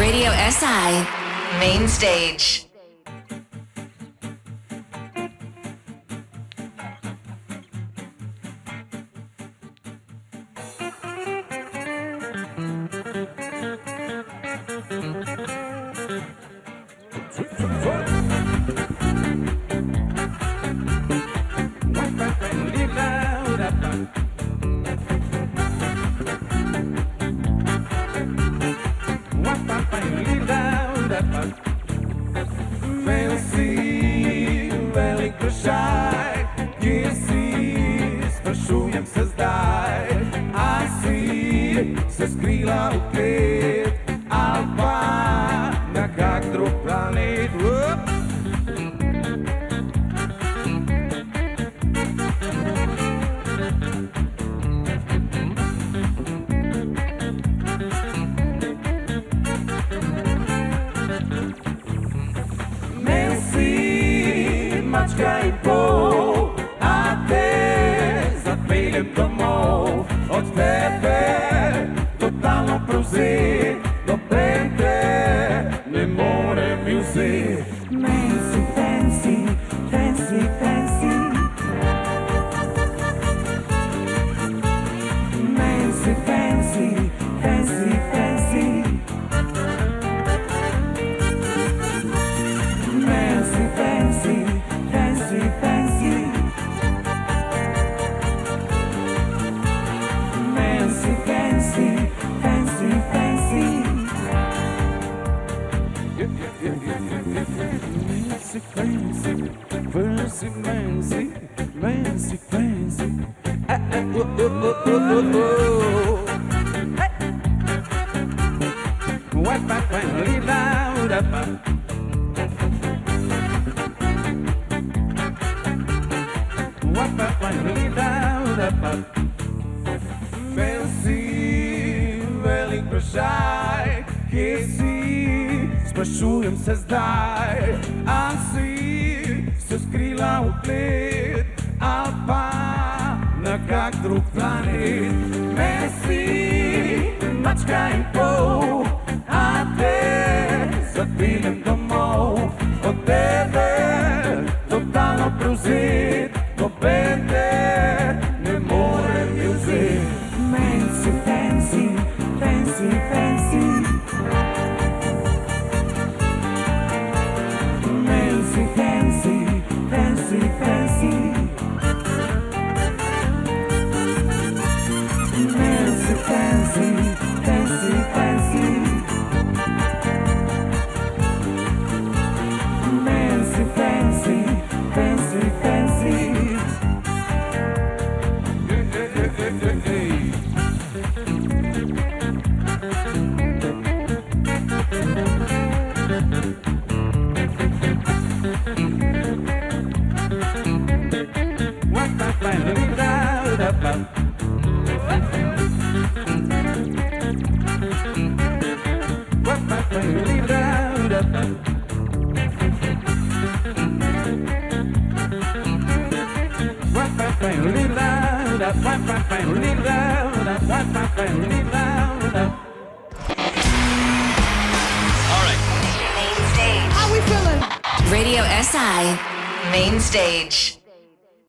Radio SI Main Stage. Se skrila u klet, al pa na kak drug planet. Men si mačka I pol, a te zapeljem domov od tebe. Totalno prevzet, noben te ne more mi vzet. Man si fancy, fancy, fancy. Man si fancy, fancy, fancy. Man si fancy, fancy, fancy. Man si fancy. Fancy, fancy. Fancy, fancy, fancy, fancy. What finally loud up. What finally loud up. Fancy. Velik vprašaj, kje si, sprašujem se zdaj, a si se skrila v klet, ali pa na kak drug planet. Me si mačka in pol, a te zapeljem domov, od tebe totalno prevzet, noben te ne more mi vzet. Man si fancy, fancy, fancy. Man si fancy, fancy, fancy. Man si fancy, fancy, fancy. Man si fancy, fancy, fancy. Radio SI Main Stage.